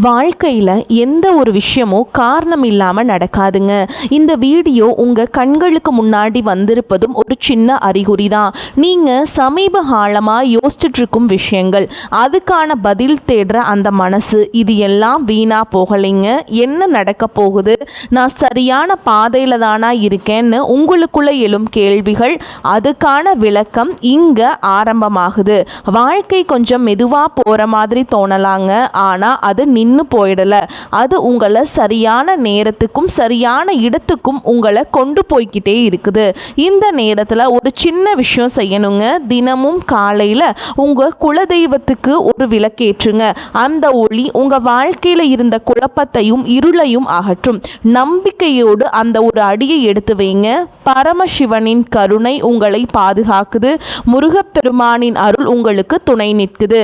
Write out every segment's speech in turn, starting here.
வாழ்க்கையில் எந்த ஒரு விஷயமும் காரணம் இல்லாமல் நடக்காதுங்க. இந்த வீடியோ உங்கள் கண்களுக்கு முன்னாடி வந்திருப்பதும் ஒரு சின்ன அறிகுறி தான். நீங்கள் சமீப காலமாக யோசிச்சுட்ருக்கும் விஷயங்கள், அதுக்கான பதில் தேடுற அந்த மனசு, இது எல்லாம் வீணாக போகலைங்க. என்ன நடக்க போகுது, நான் சரியான பாதையில் தானா இருக்கேன்னு உங்களுக்குள்ளே எழும் கேள்விகள், அதுக்கான விளக்கம் இங்கே ஆரம்பமாகுது. வாழ்க்கை கொஞ்சம் மெதுவாக போகிற மாதிரி தோணலாங்க, ஆனால் அது நின்று போயிடல. அது உங்களை சரியான நேரத்துக்கும் சரியான இடத்துக்கும் உங்களை கொண்டு போய்கிட்டே இருக்குது. இந்த நேரத்தில் ஒரு சின்ன விஷயம் செய்யணுங்க. தினமும் காலையில் உங்கள் குலதெய்வத்துக்கு ஒரு விளக்கேற்றுங்க. அந்த ஒளி உங்கள் வாழ்க்கையில் இருந்த குழப்பத்தையும் இருளையும் அகற்றும். நம்பிக்கையோடு அந்த ஒரு அடியை எடுத்து வைங்க. பரமசிவனின் கருணை உங்களை பாதுகாக்குது. முருகப்பெருமானின் அருள் உங்களுக்கு துணை நிற்குது.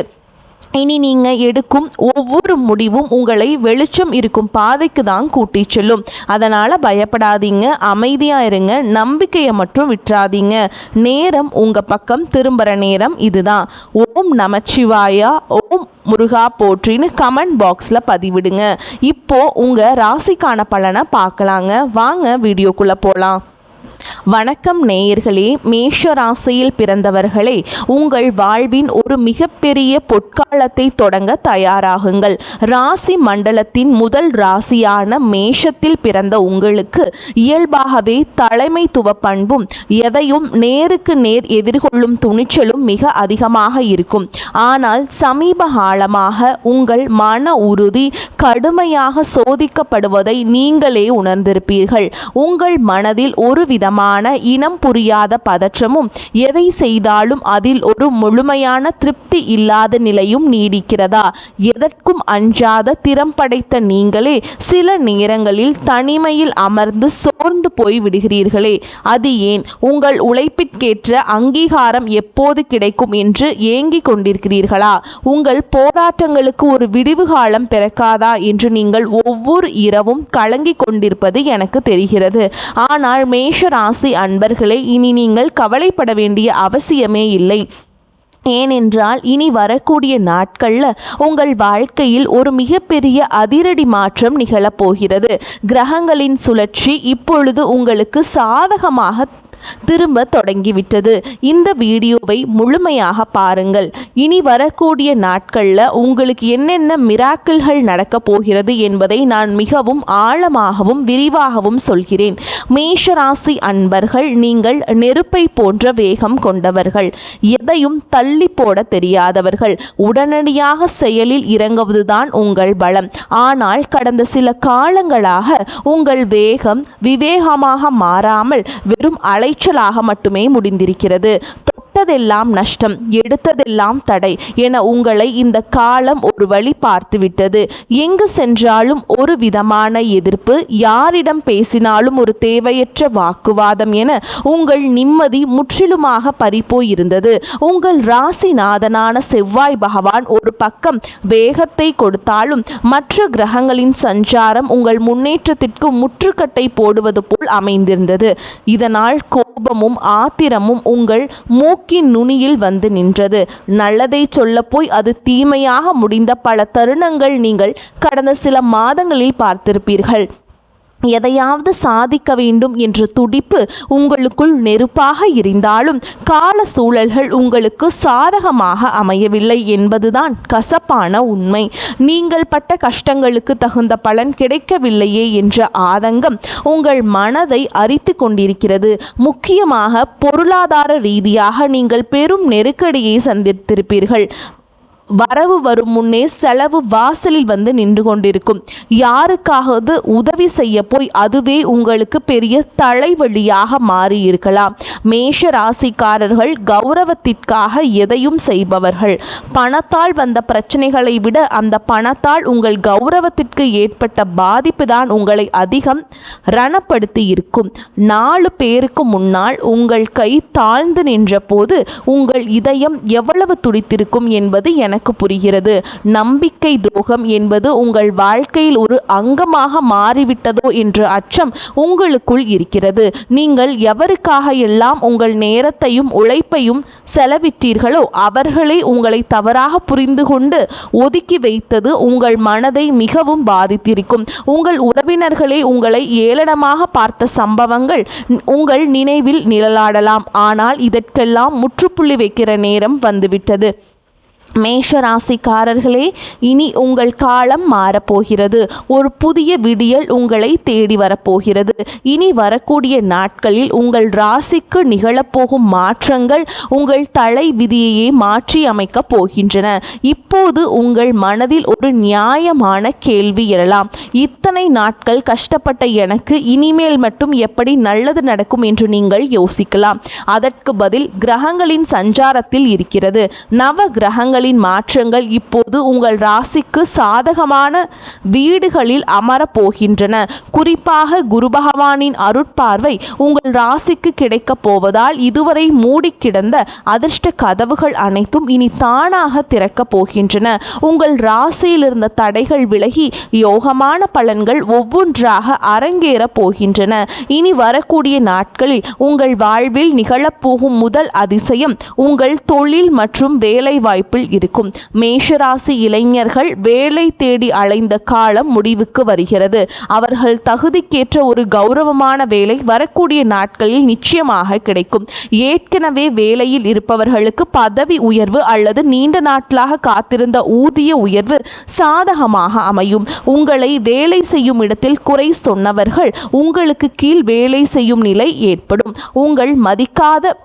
இனி நீங்கள் எடுக்கும் ஒவ்வொரு முடிவும் உங்களை வெளிச்சம் இருக்கும் பாதைக்கு தான் கூட்டி செல்லும். அதனால் பயப்படாதீங்க, அமைதியாக இருங்க, நம்பிக்கையை மட்டும் விட்டுறாதீங்க. நேரம் உங்கள் பக்கம் திரும்புகிற நேரம் இதுதான். ஓம் நமச்சிவாயா, ஓம் முருகா போற்றின்னு கமெண்ட் பாக்ஸில் பதிவிடுங்க. இப்போது உங்கள் ராசிக்கான பலனை பார்க்கலாங்க. வாங்க வீடியோக்குள்ளே போகலாம். வணக்கம் நேயர்களே, மேஷ ராசியில் பிறந்தவர்களே, உங்கள் வாழ்வின் ஒரு மிகப்பெரிய பொற்காலத்தை தொடங்க தயாராகுங்கள். ராசி மண்டலத்தின் முதல் ராசியான மேஷத்தில் பிறந்த உங்களுக்கு இயல்பாகவே தலைமைத்துவ பண்பும் எதையும் நேருக்கு நேர் எதிர்கொள்ளும் துணிச்சலும் மிக அதிகமாக இருக்கும். ஆனால் சமீப காலமாக உங்கள் மன உறுதி கடுமையாக சோதிக்கப்படுவதை நீங்களே உணர்ந்திருப்பீர்கள். உங்கள் மனதில் ஒரு விதமான இனம் புரியாத பதற்றமும், எதை செய்தாலும் அதில் ஒரு முழுமையான திருப்தி இல்லாத நிலையும் நீடிக்கிறதா? எதற்கும் அஞ்சாத திறம் படைத்த நீங்களே சில நேரங்களில் தனிமையில் அமர்ந்து சோர்ந்து போய் விடுகிறீர்களே, அது ஏன்? உங்கள் உழைப்பிற்கேற்ற அங்கீகாரம் எப்போது கிடைக்கும் என்று ஏங்கிக் கொண்டிருக்கிறீர்களா? உங்கள் போராட்டங்களுக்கு ஒரு விடிவு காலம் பிறக்காதா என்று நீங்கள் ஒவ்வொரு இரவும் கலங்கிக் கொண்டிருப்பது எனக்கு தெரிகிறது. ஆனால் மேஷ ராசி அன்பர்களே, இனி நீங்கள் கவலைப்பட வேண்டிய அவசியமே இல்லை. ஏனென்றால் இனி வரக்கூடிய நாட்களில் உங்கள் வாழ்க்கையில் ஒரு மிகப்பெரிய அதிரடி மாற்றம் நிகழப்போகிறது. கிரகங்களின் சுழற்சி இப்பொழுது உங்களுக்கு சாதகமாக திரும்ப தொடங்கிவிட்டது. இந்த வீடியோவை முழுமையாக பாருங்கள். இனி வரக்கூடிய நாட்களில் உங்களுக்கு என்னென்ன மிராக்கிள்கள் நடக்கப் போகிறது என்பதை நான் மிகவும் ஆழமாகவும் விரிவாகவும் சொல்கிறேன். மேஷராசி அன்பர்கள், நீங்கள் நெருப்பை போன்ற வேகம் கொண்டவர்கள். எதையும் தள்ளி போட தெரியாதவர்கள். உடனடியாக செயலில் இறங்குவதுதான் உங்கள் பலம். ஆனால் கடந்த சில காலங்களாக உங்கள் வேகம் விவேகமாக மாறாமல் வெறும் அலைச்சலாக மட்டுமே முடிந்திருக்கிறது. தொட்டதெல்லாம் நஷ்டம், எடுத்ததெல்லாம் தடை என உங்களை இந்த காலம் ஒரு வழி பார்த்துவிட்டது. எங்கு சென்றாலும் ஒரு விதமான எதிர்ப்பு, யாரிடம் பேசினாலும் ஒரு தேவையற்ற வாக்குவாதம் என உங்கள் நிம்மதி முற்றிலுமாக பறிப்போயிருந்தது. உங்கள் ராசிநாதனான செவ்வாய் பகவான் ஒரு பக்கம் வேகத்தை கொடுத்தாலும் மற்ற கிரகங்களின் சஞ்சாரம் உங்கள் முன்னேற்றத்திற்கு முற்றுக்கட்டை போடுவது போல் அமைந்திருந்தது. இதனால் கோபமும் ஆத்திரமும் உங்கள் மூக்கின் நுனியில் வந்து நின்றது. நல்லதை சொல்ல போய் அது தீமையாக முடிந்த பல தருணங்கள் நீங்கள் கடந்த சில மாதங்களில் பார்த்திருப்பீர்கள். எதையாவது சாதிக்க வேண்டும் என்ற துடிப்பு உங்களுக்குள் நெருப்பாக இருந்தாலும் கால சூழல்கள் உங்களுக்கு சாதகமாக அமையவில்லை என்பதுதான் கசப்பான உண்மை. நீங்கள் பட்ட கஷ்டங்களுக்கு தகுந்த பலன் கிடைக்கவில்லையே என்ற ஆதங்கம் உங்கள் மனதை அரித்து கொண்டிருக்கிறது. முக்கியமாக பொருளாதார ரீதியாக நீங்கள் பெரும் நெருக்கடியை சந்தித்திருப்பீர்கள். வரவு வரும் முன்னே செலவு வாசலில் வந்து நின்று கொண்டிருக்கும். யாருக்காவது உதவி செய்ய போய் அதுவே உங்களுக்கு பெரிய தலைவலியாக மாறியிருக்கலாம். மேஷ ராசிக்காரர்கள் கௌரவத்திற்காக எதையும் செய்பவர்கள். பணத்தால் வந்த பிரச்சனைகளை விட அந்த பணத்தால் உங்கள் கௌரவத்திற்கு ஏற்பட்ட பாதிப்பு தான் உங்களை அதிகம் ரணப்படுத்தி இருக்கும். 4 பேருக்கு முன்னால் உங்கள் கை தாழ்ந்து நின்ற போது உங்கள் இதயம் எவ்வளவு துடித்திருக்கும் என்பது எனக்கு எனக்கு புரிகிறது. நம்பிக்கை துரோகம் என்பது உங்கள் வாழ்க்கையில் ஒரு அங்கமாக மாறிவிட்டதோ என்ற அச்சம் உங்களுக்குள் இருக்கிறது. நீங்கள் எவருக்காக எல்லாம் உங்கள் நேரத்தையும் உழைப்பையும் செலவிட்டீர்களோ அவர்களே உங்களை தவறாக புரிந்து கொண்டு ஒதுக்கி வைத்தது உங்கள் மனதை மிகவும் பாதித்திருக்கும். உங்கள் உறவினர்களே உங்களை ஏளனமாக பார்த்த சம்பவங்கள் உங்கள் நினைவில் நிழலாடலாம். ஆனால் இதற்கெல்லாம் முற்றுப்புள்ளி வைக்கிற நேரம் வந்துவிட்டது. மேஷ ராசிக்காரர்களே, இனி உங்கள் காலம் மாறப்போகிறது. ஒரு புதிய விடியல் உங்களை தேடி வரப்போகிறது. இனி வரக்கூடிய நாட்களில் உங்கள் ராசிக்கு நிகழப்போகும் மாற்றங்கள் உங்கள் தலை விதியையே மாற்றி அமைக்கப் போகின்றன. இப்போது உங்கள் மனதில் ஒரு நியாயமான கேள்வி எழலாம். இத்தனை நாட்கள் கஷ்டப்பட்ட எனக்கு இனிமேல் மட்டும் எப்படி நல்லது நடக்கும் என்று நீங்கள் யோசிக்கலாம். அதற்கு பதில் கிரகங்களின் சஞ்சாரத்தில் இருக்கிறது. நவ கிரகங்களின் மாற்றங்கள் இப்போது உங்கள் ராசிக்கு சாதகமான வீடுகளில் அமரப்போகின்றன. குறிப்பாக குரு பகவானின் அருட்பார்வை உங்கள் ராசிக்கு கிடைக்கப் போவதால் இதுவரை மூடி கிடந்த அதிர்ஷ்ட கதவுகள் அனைத்தும் இனி தானாக திறக்கப் போகின்றன. உங்கள் ராசியில் இருந்த தடைகள் விலகி யோகமான பலன்கள் ஒவ்வொன்றாக அரங்கேற போகின்றன. இனி வரக்கூடிய நாட்களில் உங்கள் வாழ்வில் நிகழப்போகும் முதல் அதிசயம் உங்கள் தொழில் மற்றும் வேலை வாய்ப்பில் இருக்கும். மேஷராசி இளைஞர்கள் வேலை தேடி அலைந்த காலம் முடிவுக்கு வருகிறது. அவர்கள் தகுதிக்கேற்ற ஒரு கௌரவமான வேலை வரக்கூடிய நாட்களில் நிச்சயமாக கிடைக்கும். ஏற்கனவே வேலையில் இருப்பவர்களுக்கு பதவி உயர்வு அல்லது நீண்ட நாட்களாக காத்திருந்த ஊதிய உயர்வு சாதகமாக அமையும். உங்களை வேலை செய்யும் இடத்தில் குறை சொன்னவர்கள் உங்களுக்கு கீழ் வேலை செய்யும் நிலை ஏற்படும். உங்கள் மதிக்காத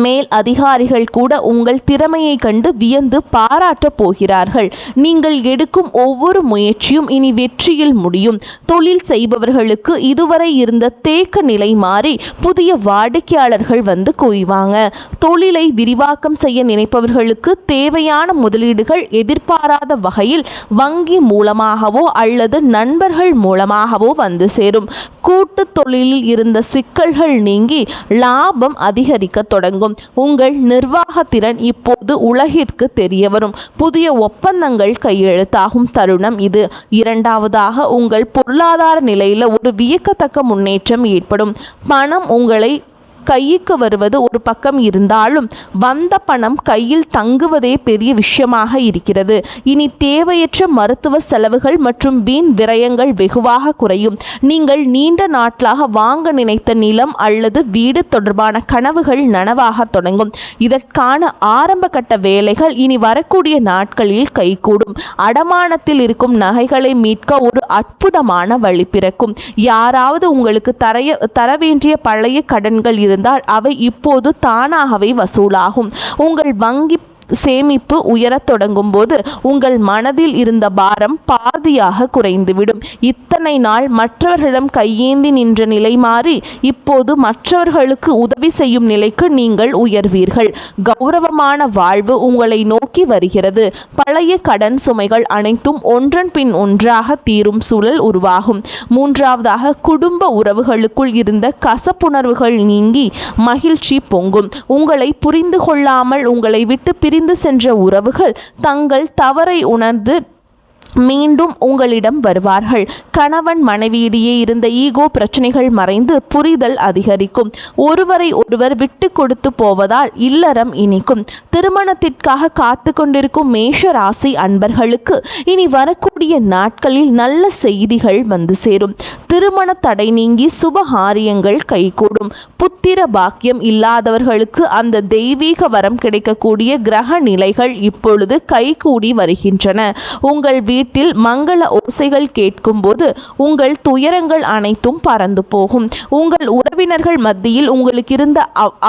மேல் அதிகாரிகள் கூட உங்கள் திறமையை கண்டு வியந்து பாராட்டப் போகிறார்கள். நீங்கள் எடுக்கும் ஒவ்வொரு முயற்சியும் இனி வெற்றியில் முடியும். தொழில் செய்பவர்களுக்கு இதுவரை இருந்த தேக்க நிலை மாறி புதிய வாடிக்கையாளர்கள் வந்து குவிவாங்க. தொழிலை விரிவாக்கம் செய்ய நினைப்பவர்களுக்கு தேவையான முதலீடுகள் எதிர்பாராத வகையில் வங்கி மூலமாகவோ அல்லது நண்பர்கள் மூலமாகவோ வந்து சேரும். கூட்டு தொழிலில் இருந்த சிக்கல்கள் நீங்கி லாபம் அதிகரிக்க தொடங்கும். உங்கள் நிர்வாகத்திறன் இப்போது உலகிற்கு தெரிய வரும். புதிய ஒப்பந்தங்கள் கையெழுத்தாகும் தருணம் இது. இரண்டாவதாக, உங்கள் பொருளாதார நிலையில் ஒரு வியக்கத்தக்க முன்னேற்றம் ஏற்படும். பணம் உங்களை கைக்கு வருவது ஒரு பக்கம் இருந்தாலும் வந்த பணம் கையில் தங்குவதே பெரிய விஷயமாக இருக்கிறது. இனி தேவையற்ற மருத்துவ செலவுகள் மற்றும் வீண் விரயங்கள் வெகுவாக குறையும். நீங்கள் நீண்ட நாட்களாக வாங்க நினைத்த நிலம் அல்லது வீடு தொடர்பான கனவுகள் நனவாக தொடங்கும். இதற்கான ஆரம்ப கட்ட வேலைகள் இனி வரக்கூடிய நாட்களில் கைகூடும். அடமானத்தில் இருக்கும் நகைகளை மீட்க ஒரு அற்புதமான வழி பிறக்கும். யாராவது உங்களுக்கு தர வேண்டிய பழைய கடன்கள் இருந்தால் அவை இப்போது தானாகவே வசூலாகும். உங்கள் வங்கி சேமிப்பு உயரத் தொடங்கும் போது உங்கள் மனதில் இருந்த பாரம் பாதியாக குறைந்துவிடும். இத்தனை நாள் மற்றவர்களிடம் கையேந்தி நின்ற நிலை மாறி இப்போது மற்றவர்களுக்கு உதவி செய்யும் நிலைக்கு நீங்கள் உயர்வீர்கள். கௌரவமான வாழ்வு உங்களை நோக்கி வருகிறது. பழைய கடன் சுமைகள் அனைத்தும் ஒன்றன் பின் ஒன்றாக தீரும் சூழல் உருவாகும். மூன்றாவதாக, குடும்ப உறவுகளுக்குள் இருந்த கசப்புணர்வுகள் நீங்கி மகிழ்ச்சி பொங்கும். உங்களை புரிந்து கொள்ளாமல் உங்களை விட்டு பிரிந்து சென்ற உறவுகள் தங்கள் தவறை உணர்ந்து மீண்டும் உங்களிடம் வருவார்கள். கணவன் மனைவியிடையே இருந்த ஈகோ பிரச்சனைகள் மறைந்து புரிதல் அதிகரிக்கும். ஒருவரை ஒருவர் விட்டு கொடுத்து போவதால் இல்லறம் இனிக்கும். திருமணத்திற்காக காத்து கொண்டிருக்கும் மேஷ ராசி அன்பர்களுக்கு இனி வரக்கூடிய நாட்களில் நல்ல செய்திகள் வந்து சேரும். திருமண தடை நீங்கி சுபகாரியங்கள் கைகூடும். புத்திர பாக்கியம் இல்லாதவர்களுக்கு அந்த தெய்வீக வரம் கிடைக்கக்கூடிய கிரக நிலைகள் இப்பொழுது கைகூடி வருகின்றன. உங்கள் வீட்டில் மங்கள ஓசைகள் கேட்கும்போது உங்கள் துயரங்கள் அனைத்தும் பறந்து போகும். உங்கள் உறவினர்கள் மத்தியில் உங்களுக்கு இருந்த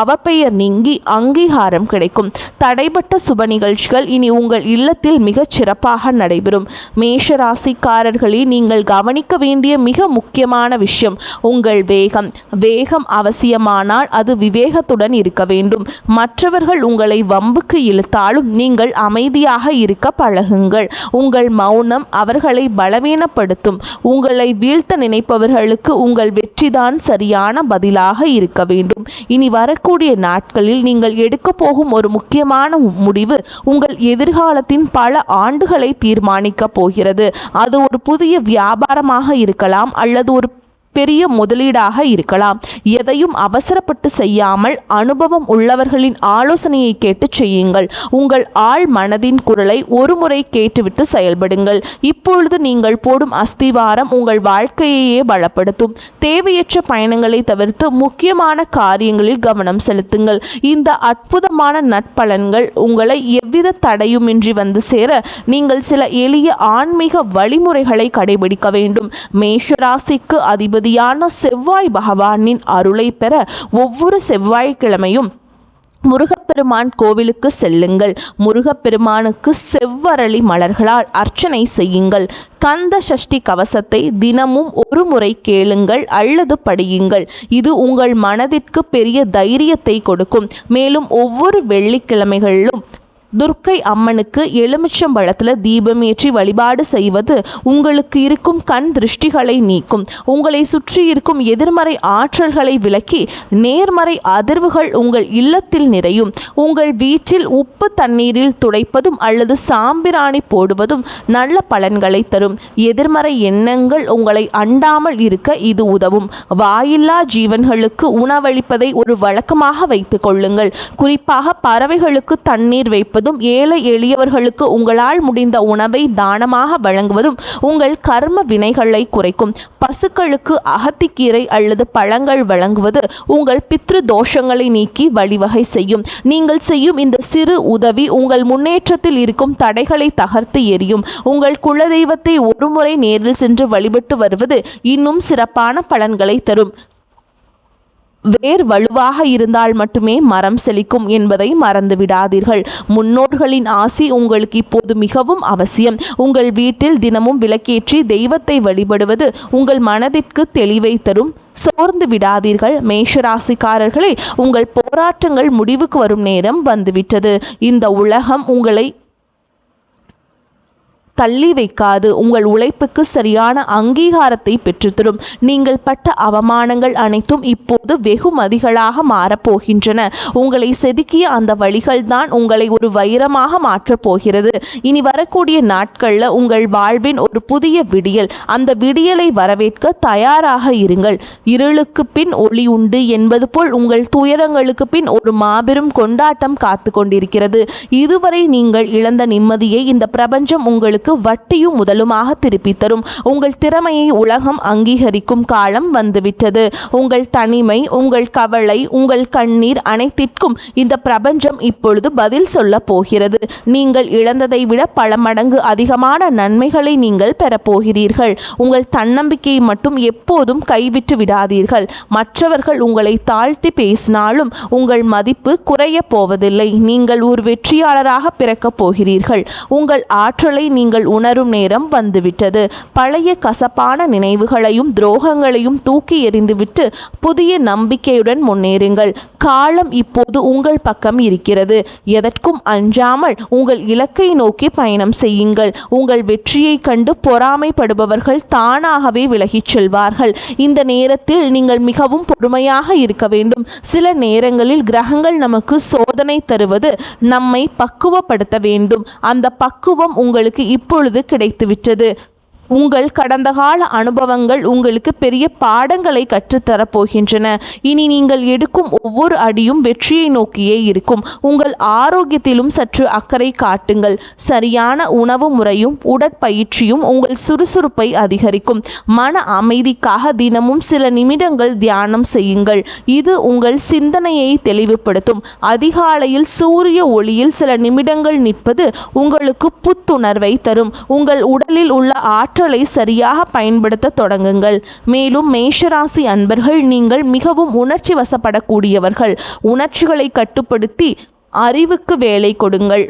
அவப்பெயர் நீங்கி அங்கீகாரம் கிடைக்கும். தடைப்பட்ட சுப நிகழ்ச்சிகள் இனி உங்கள் இல்லத்தில் மிகச் சிறப்பாக நடைபெறும். மேஷ ராசிக்காரர்களே, நீங்கள் கவனிக்க வேண்டிய மிக முக்கியமான விஷயம் உங்கள் வேகம். வேகம் அவசியமானால் அது விவேகத்துடன் இருக்க வேண்டும். மற்றவர்கள் உங்களை வம்புக்கு இழுத்தாலும் நீங்கள் அமைதியாக இருக்க பழகுங்கள். உங்கள் மௌனம் அவர்களை பலவீனப்படுத்தும். உங்களை வீழ்த்த நினைப்பவர்களுக்கு உங்கள் வெற்றிதான் சரியான பதில் பதிலாக இருக்க வேண்டும். இனி வரக்கூடிய நாட்களில் நீங்கள் எடுக்க போகும் ஒரு முக்கியமான முடிவு உங்கள் எதிர்காலத்தின் பல ஆண்டுகளை தீர்மானிக்க போகிறது. அது ஒரு புதிய வியாபாரமாக இருக்கலாம் அல்லது ஒரு பெரிய முதலீடாக இருக்கலாம். எதையும் அவசரப்பட்டு செய்யாமல் அனுபவம் உள்ளவர்களின் ஆலோசனையை கேட்டு செய்யுங்கள். உங்கள் ஆழ் மனதின் குரலை ஒருமுறை கேட்டுவிட்டு செயல்படுங்கள். இப்பொழுது நீங்கள் போடும் அஸ்திவாரம் உங்கள் வாழ்க்கையையே பலப்படுத்தும். தேவையற்ற பயணங்களை தவிர்த்து முக்கியமான காரியங்களில் கவனம் செலுத்துங்கள். இந்த அற்புதமான நற்பலன்கள் உங்களை எவ்வித தடையுமின்றி வந்து சேர நீங்கள் சில எளிய ஆன்மீக வழிமுறைகளை கடைபிடிக்க வேண்டும். மேஷராசிக்கு அதிபதி செவ்வாய் பகவானின் அருளை பெற ஒவ்வொரு செவ்வாய்க்கிழமையும் முருகப்பெருமான் கோவிலுக்கு செல்லுங்கள். முருகப்பெருமானுக்கு செவ்வரளி மலர்களால் அர்ச்சனை செய்யுங்கள். கந்த சஷ்டி கவசத்தை தினமும் ஒரு முறை கேளுங்கள் அல்லது படியுங்கள். இது உங்கள் மனதிற்கு பெரிய தைரியத்தை கொடுக்கும். மேலும் ஒவ்வொரு வெள்ளிக்கிழமைகளிலும் துர்க்கை அம்மனுக்கு எலுமிச்சம்பழத்தில் தீபம் ஏற்றி வழிபாடு செய்வது உங்களுக்கு இருக்கும் கண் திருஷ்டிகளை நீக்கும். உங்களை சுற்றி இருக்கும் எதிர்மறை ஆற்றல்களை விலக்கி நேர்மறை அதிர்வுகள் உங்கள் இல்லத்தில் நிறையும். உங்கள் வீட்டில் உப்பு தண்ணீரில் துடைப்பதும் அல்லது சாம்பிராணி போடுவதும் நல்ல பலன்களை தரும். எதிர்மறை எண்ணங்கள் உங்களை அண்டாமல் இருக்க இது உதவும். வாயில்லா ஜீவன்களுக்கு உணவளிப்பதை ஒரு வழக்கமாக வைத்துக் கொள்ளுங்கள். குறிப்பாக பறவைகளுக்கு தண்ணீர் வைப்பது ஏழை எளியவர்களுக்கு உங்களால் முடிந்த உணவை தானமாக வழங்குவதும் உங்கள் கர்ம வினைகளை குறைக்கும். பசுக்களுக்கு அகத்திக்கீரை அல்லது பழங்கள் வழங்குவது உங்கள் பித்ரு தோஷங்களை நீக்கி வழிவகை செய்யும். நீங்கள் செய்யும் இந்த சிறு உதவி உங்கள் முன்னேற்றத்தில் இருக்கும் தடைகளை தகர்த்து எறியும். உங்கள் குலதெய்வத்தை ஒருமுறை நேரில் சென்று வழிபட்டு வருவது இன்னும் சிறப்பான பலன்களை தரும். வேர் வலுவாக இருந்தால் மட்டுமே மரம் செழிக்கும் என்பதை மறந்து விடாதீர்கள். முன்னோர்களின் ஆசி உங்களுக்கு இப்போது மிகவும் அவசியம். உங்கள் வீட்டில் தினமும் விளக்கேற்றி தெய்வத்தை வழிபடுவது உங்கள் மனதிற்கு தெளிவை தரும். சோர்ந்து விடாதீர்கள். மேஷராசிக்காரர்களே, உங்கள் போராட்டங்கள் முடிவுக்கு வரும் நேரம் வந்துவிட்டது. இந்த உலகம் உங்களை தள்ளி வைக்காது. உங்கள் உழைப்புக்கு சரியான அங்கீகாரத்தை பெற்றுத்தரும். நீங்கள் பட்ட அவமானங்கள் அனைத்தும் இப்போது வெகுமதிகளாக மாறப்போகின்றன. உங்களை செதுக்கிய அந்த வழிகள் தான் உங்களை ஒரு வைரமாக மாற்றப் போகிறது. இனி வரக்கூடிய நாட்களில் உங்கள் வாழ்வின் ஒரு புதிய விடியல். அந்த விடியலை வரவேற்க தயாராக இருங்கள். இருளுக்கு பின் ஒளி உண்டு என்பது போல் உங்கள் துயரங்களுக்கு பின் ஒரு மாபெரும் கொண்டாட்டம் காத்து கொண்டிருக்கிறது. இதுவரை நீங்கள் இழந்த நிம்மதியை இந்த பிரபஞ்சம் உங்களுக்கு வட்டியும் முதலுமாக திருப்பி தரும். உங்கள் திறமையை உலகம் அங்கீகரிக்கும் காலம் வந்துவிட்டது. உங்கள் தனிமை, உங்கள் கவலை, உங்கள் கண்ணீர் அனைத்திற்கும் இந்த பிரபஞ்சம் இப்பொழுது பதில் சொல்ல போகிறது. நீங்கள் இழந்ததை விட பல மடங்கு அதிகமான நன்மைகளை நீங்கள் பெறப்போகிறீர்கள். உங்கள் தன்னம்பிக்கையை மட்டும் எப்போதும் கைவிட்டு விடாதீர்கள். மற்றவர்கள் உங்களை தாழ்த்தி பேசினாலும் உங்கள் மதிப்பு குறைய போவதில்லை. நீங்கள் ஒரு வெற்றியாளராக பிறக்கப் போகிறீர்கள். உங்கள் ஆற்றலை நீங்கள் உணரும் நேரம் வந்துவிட்டது. பழைய கசப்பான நினைவுகளையும் துரோகங்களையும் தூக்கி எறிந்துவிட்டு புதிய நம்பிக்கையுடன் முன்னேறுங்கள். காலம் இப்போது உங்கள் பக்கம் இருக்கிறது. எதற்கும் அஞ்சாமல் உங்கள் இலக்கை நோக்கி பயணம் செய்யுங்கள். உங்கள் வெற்றியை கண்டு பொறாமைப்படுபவர்கள் தானாகவே விலகிச் செல்வார்கள். இந்த நேரத்தில் நீங்கள் மிகவும் பொறுமையாக இருக்க வேண்டும். சில நேரங்களில் கிரகங்கள் நமக்கு சோதனை தருவது நம்மை பக்குவப்படுத்த வேண்டும். அந்த பக்குவம் உங்களுக்கு இப்பொழுது கிடைத்துவிட்டது. உங்கள் கடந்த கால அனுபவங்கள் உங்களுக்கு பெரிய பாடங்களை கற்றுத்தரப்போகின்றன. இனி நீங்கள் எடுக்கும் ஒவ்வொரு அடியும் வெற்றியை நோக்கியே இருக்கும். உங்கள் ஆரோக்கியத்திலும் சற்று அக்கறை காட்டுங்கள். சரியான உணவு முறையும் உடற்பயிற்சியும் உங்கள் சுறுசுறுப்பை அதிகரிக்கும். மன அமைதிக்காக தினமும் சில நிமிடங்கள் தியானம் செய்யுங்கள். இது உங்கள் சிந்தனையை தெளிவுபடுத்தும். அதிகாலையில் சூரிய ஒளியில் சில நிமிடங்கள் நிற்பது உங்களுக்கு புத்துணர்வை தரும். உங்கள் உடலில் உள்ள ஆற்றலை சரியாக பயன்படுத்த தொடங்குங்கள். மேலும் மேஷராசி அன்பர்கள், நீங்கள் மிகவும் உணர்ச்சி வசப்படக்கூடியவர்கள். உணர்ச்சிகளை கட்டுப்படுத்தி அறிவுக்கு வேலை கொடுங்கள்.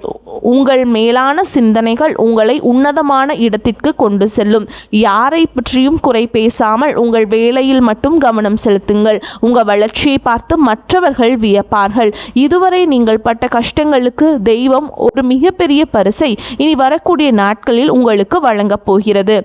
உங்கள் மேலான சிந்தனைகள் உங்களை உன்னதமான இடத்திற்கு கொண்டு செல்லும். யாரை பற்றியும் குறை பேசாமல் உங்கள் வேலையில் மட்டும் கவனம் செலுத்துங்கள். உங்கள் வளர்ச்சியை பார்த்து மற்றவர்கள் வியப்பார்கள். இதுவரை நீங்கள் பட்ட கஷ்டங்களுக்கு தெய்வம் ஒரு மிகப்பெரிய பரிசை இனி வரக்கூடிய நாட்களில் உங்களுக்கு வழங்கப் போகிறது.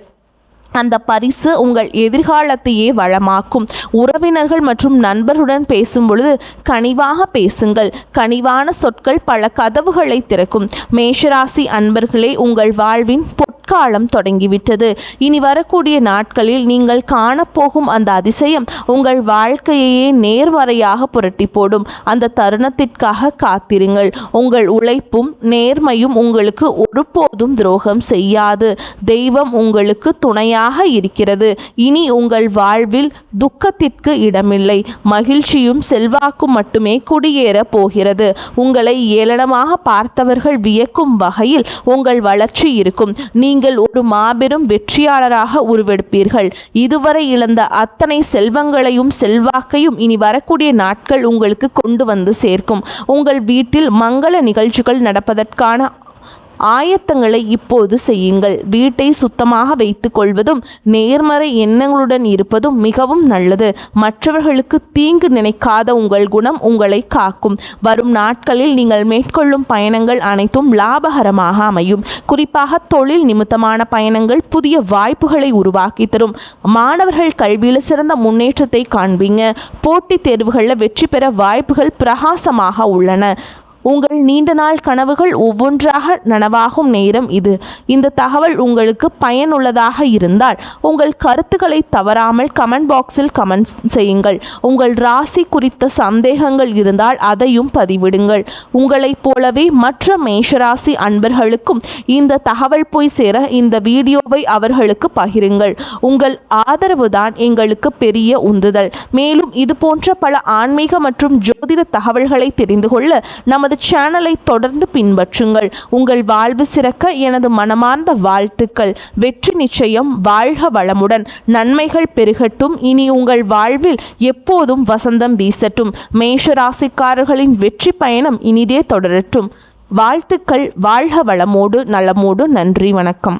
அந்த பரிசு உங்கள் எதிர்காலத்தையே வளமாக்கும். உறவினர்கள் மற்றும் நண்பர்களுடன் பேசும் பொழுது கனிவாக பேசுங்கள். கனிவான சொற்கள் பல கதவுகளை திறக்கும். மேஷராசி அன்பர்களே, உங்கள் வாழ்வின் காலம் தொடங்கிவிட்டது. இனி வரக்கூடிய நாட்களில் நீங்கள் காணப்போகும் அந்த அதிசயம் உங்கள் வாழ்க்கையையே நேர்மறையாக புரட்டி போடும். அந்த தருணத்திற்காக காத்திருங்கள். உங்கள் உழைப்பும் நேர்மையும் உங்களுக்கு ஒருபோதும் துரோகம் செய்யாது. தெய்வம் உங்களுக்கு துணையாக இருக்கிறது. இனி உங்கள் வாழ்வில் துக்கத்திற்கு இடமில்லை. மகிழ்ச்சியும் செல்வாக்கும் மட்டுமே குடியேற போகிறது. உங்களை ஏளனமாக பார்த்தவர்கள் வியக்கும் வகையில் உங்கள் வளர்ச்சி இருக்கும். நீங்கள் ஒரு மாபெரும் வெற்றியாளராக உருவெடுப்பீர்கள். இதுவரை இழந்த அத்தனை செல்வங்களையும் செல்வாக்கையும் இனி வரக்கூடிய நாட்கள் உங்களுக்கு கொண்டு வந்து சேர்க்கும். உங்கள் வீட்டில் மங்கள நிகழ்ச்சிகள் நடப்பதற்கான ஆயத்தங்களை இப்போது செய்யுங்கள். வீட்டை சுத்தமாக வைத்துக் கொள்வதும் நேர்மறை எண்ணங்களுடன் இருப்பதும் மிகவும் நல்லது. மற்றவர்களுக்கு தீங்கு நினைக்காத உங்கள் குணம் உங்களை காக்கும். வரும் நாட்களில் நீங்கள் மேற்கொள்ளும் பயணங்கள் அனைத்தும் லாபகரமாக அமையும். குறிப்பாக தொழில் நிமித்தமான பயணங்கள் புதிய வாய்ப்புகளை உருவாக்கி தரும். மாணவர்கள் கல்வியில் சிறந்த முன்னேற்றத்தை காண்பீங்க. போட்டித் தேர்வுகளில் வெற்றி பெற வாய்ப்புகள் பிரகாசமாக உள்ளன. உங்கள் நீண்ட நாள் கனவுகள் ஒவ்வொன்றாக நனவாகும் நேரம் இது. இந்த தகவல் உங்களுக்கு பயனுள்ளதாக இருந்தால் உங்கள் கருத்துக்களை தவறாமல் கமெண்ட் பாக்ஸில் கமெண்ட் செய்யுங்கள். உங்கள் ராசி குறித்த சந்தேகங்கள் இருந்தால் அதையும் பதிவிடுங்கள். உங்களைப் போலவே மற்ற மேஷராசி அன்பர்களுக்கும் இந்த தகவல் போய் சேர இந்த வீடியோவை அவர்களுக்கு பகிருங்கள். உங்கள் ஆதரவு தான் எங்களுக்கு பெரிய உந்துதல். மேலும் இது போன்ற பல ஆன்மீக மற்றும் ஜோதிட தகவல்களை தெரிந்து கொள்ள நமது சேனலை தொடர்ந்து பின்பற்றுங்கள். உங்கள் வாழ்வு சிறக்க எனது மனமார்ந்த வாழ்த்துக்கள். வெற்றி நிச்சயம். வாழ்க வளமுடன். நன்மைகள் பெருகட்டும். இனி உங்கள் வாழ்வில் எப்போதும் வசந்தம் வீசட்டும். மேஷராசிக்காரர்களின் வெற்றி பயணம் இனிதே தொடரட்டும். வாழ்த்துக்கள். வாழ்க வளமோடு நலமோடு. நன்றி. வணக்கம்.